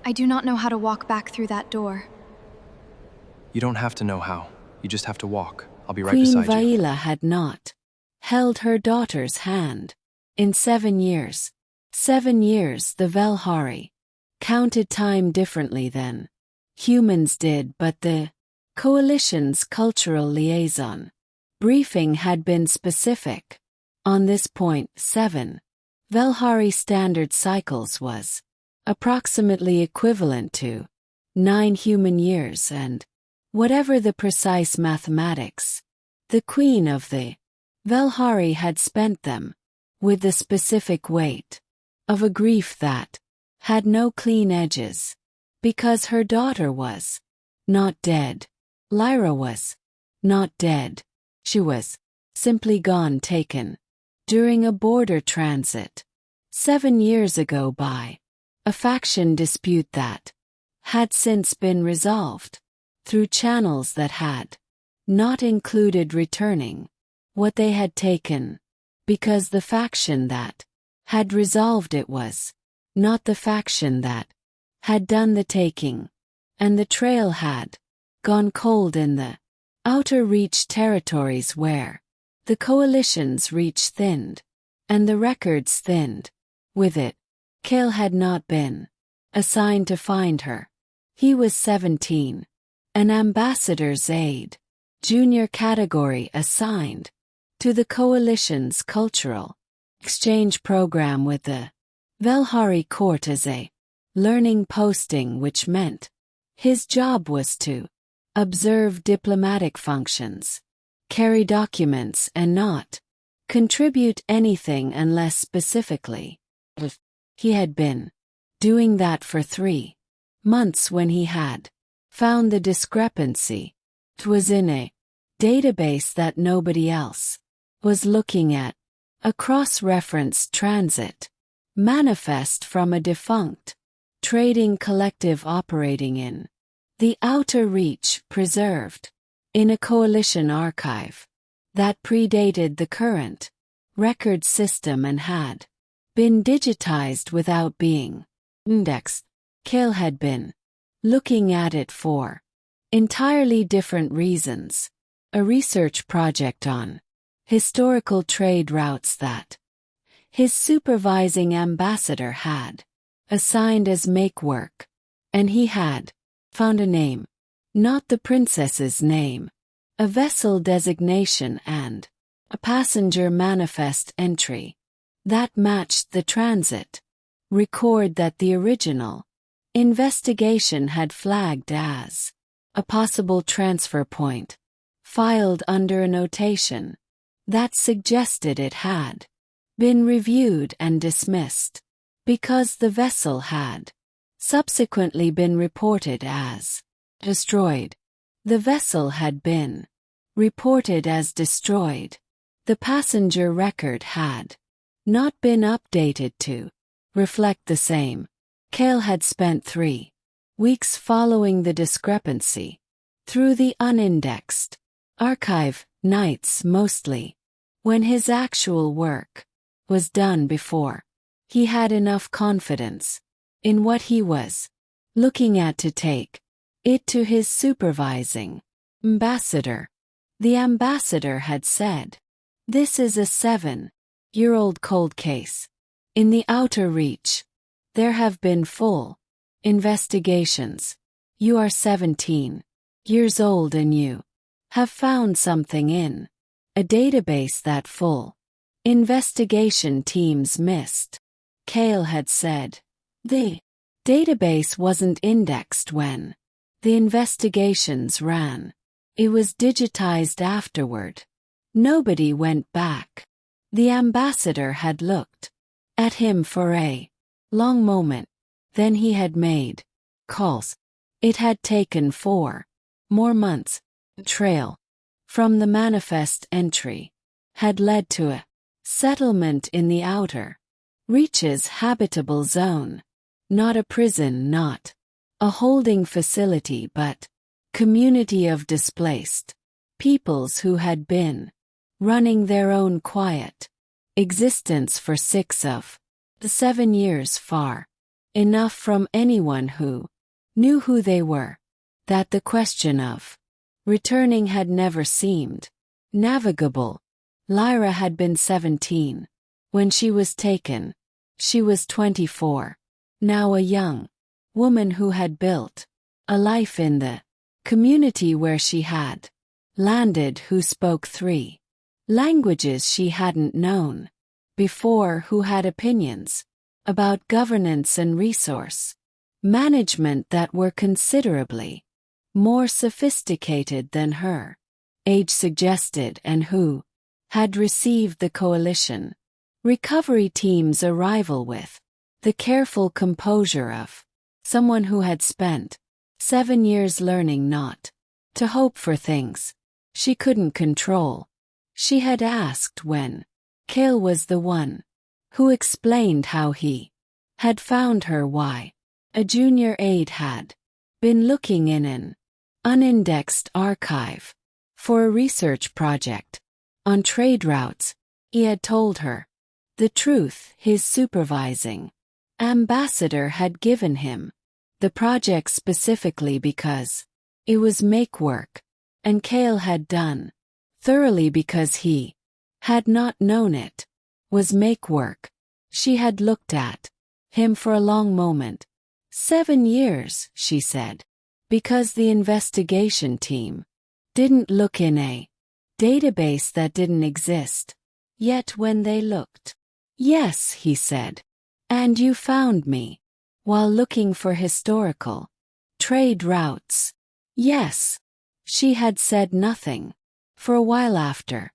I do not know how to walk back through that door. You don't have to know how. You just have to walk. I'll be right Queen beside you. Vaila had not held her daughter's hand in 7 years. 7 years the Velhari counted time differently than humans did, but the coalition's cultural liaison briefing had been specific. On this point, 7 Velhari standard cycles was approximately equivalent to 9 human years, and whatever the precise mathematics, the queen of the Velhari had spent them with the specific weight of a grief that had no clean edges, because her daughter was not dead. Lyra was not dead. She was simply gone, taken during a border transit 7 years ago by a faction dispute that had since been resolved through channels that had not included returning what they had taken, because the faction that had resolved it was not the faction that had done the taking, and the trail had gone cold in the outer reach territories where the coalition's reach thinned, and the records thinned. With it, Cael had not been assigned to find her. He was 17, an ambassador's aide, junior category assigned to the coalition's cultural exchange program with the Velhari court as a learning posting, which meant his job was to observe diplomatic functions, carry documents, and not contribute anything unless specifically. He had been doing that for 3 months when he had found the discrepancy. It was in a database that nobody else was looking at, a cross-reference transit manifest from a defunct trading collective operating in the outer reach, preserved in a coalition archive that predated the current record system and had been digitized without being indexed. Cael had been looking at it for entirely different reasons, a research project on historical trade routes that his supervising ambassador had assigned as make work, and he had found a name, not the princess's name, a vessel designation and a passenger manifest entry that matched the transit record that the original investigation had flagged as a possible transfer point, filed under a notation that suggested it had been reviewed and dismissed because the vessel had subsequently been reported as destroyed. The vessel had been reported as destroyed. The passenger record had not been updated to reflect the same. Cael had spent 3 weeks following the discrepancy through the unindexed archive, nights mostly, when his actual work was done before he had enough confidence in what he was looking at to take it to his supervising ambassador. The ambassador had said, "This is a 7-year-old cold case. In the outer reach, there have been full investigations. You are 17 years old and you have found something in a database that full investigation teams missed." Cael had said, "The database wasn't indexed when the investigations ran. It was digitized afterward. Nobody went back." The ambassador had looked at him for a long moment. Then he had made calls. It had taken 4 more months. The trail from the manifest entry had led to a settlement in the outer reaches habitable zone. Not a prison, not a holding facility, but community of displaced peoples who had been running their own quiet existence for 6 of the 7 years, far enough from anyone who knew who they were, that the question of returning had never seemed navigable. Lyra had been 17 when she was taken. She was 24, now a young woman who had built a life in the community where she had landed, who spoke 3 languages she hadn't known before, who had opinions about governance and resource management that were considerably more sophisticated than her age suggested, and who had received the coalition recovery team's arrival with the careful composure of someone who had spent 7 years learning not to hope for things she couldn't control. She had asked when Cael was the one who explained how he had found her, why a junior aide had been looking in an unindexed archive for a research project on trade routes. He had told her the truth. His supervising ambassador had given him the project specifically because it was make work, and Cael had done thoroughly because he had not known it was make work. She had looked at him for a long moment. 7 years, she said, because the investigation team didn't look in a database that didn't exist. Yet when they looked, yes, he said, and you found me while looking for historical trade routes. Yes. She had said nothing for a while after.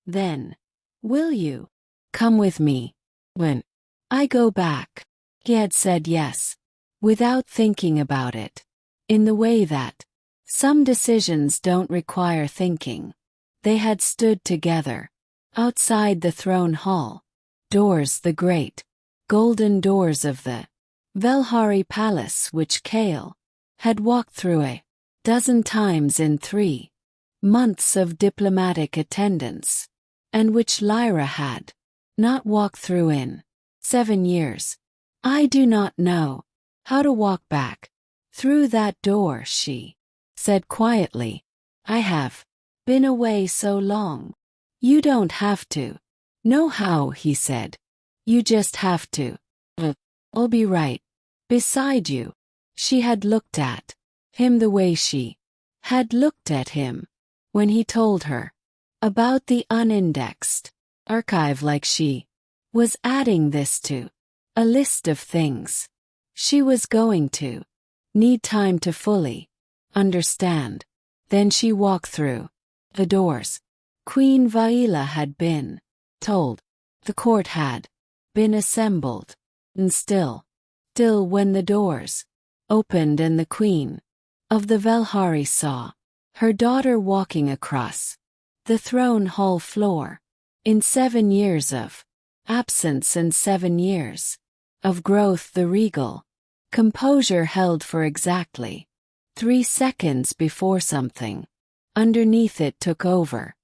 Then, will you come with me when I go back? He had said yes, without thinking about it, in the way that some decisions don't require thinking. They had stood together outside the throne hall doors, the great golden doors of the Velhari Palace, which Cael had walked through a dozen times in 3 months of diplomatic attendance, and which Lyra had not walked through in 7 years. I do not know how to walk back through that door, she said quietly. I have been away so long. You don't have to know how, he said. You just have to. I'll be right beside you. She had looked at him the way she had looked at him when he told her about the unindexed archive, like she was adding this to a list of things she was going to need time to fully understand. Then she walked through the doors. Queen Vaila had been told. The court had been assembled. And still when the doors opened and the Queen of the Velhari saw her daughter walking across the throne hall floor. In 7 years of absence and 7 years of growth, the regal composure held for exactly 3 seconds before something underneath it took over.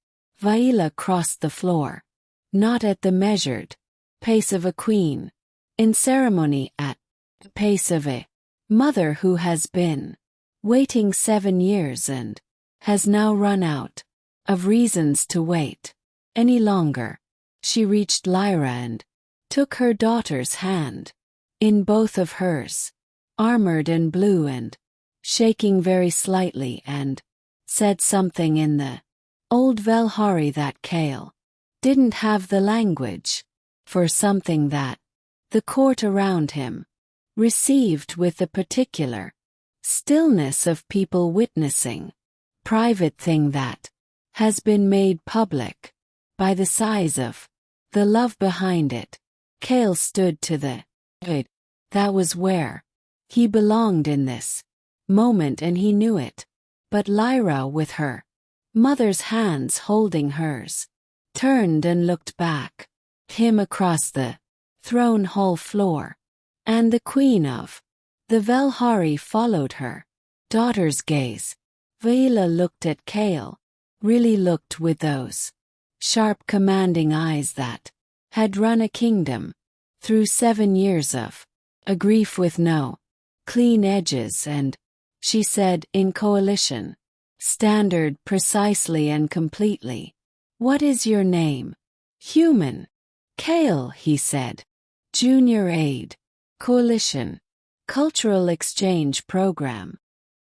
Vaila crossed the floor, not at the measured pace of a queen in ceremony, at the pace of a mother who has been waiting 7 years and has now run out of reasons to wait any longer. She reached Lyra and took her daughter's hand in both of hers, armored in blue and shaking very slightly, and said something in the old Velhari that Cael didn't have the language for, something that the court around him received with the particular stillness of people witnessing private thing that has been made public by the size of the love behind it. Cael stood to the aide. That was where he belonged in this moment, and he knew it. But Lyra, with her mother's hands holding hers, turned and looked back him across the throne hall floor, and the Queen of the Velhari followed her daughter's gaze. Vaila looked at Cael, really looked with those sharp, commanding eyes that had run a kingdom through 7 years of A grief with no clean edges and, she said, in coalition. Standard precisely and completely. What is your name? Human. Cael, he said. Junior aide. Coalition. Cultural exchange program.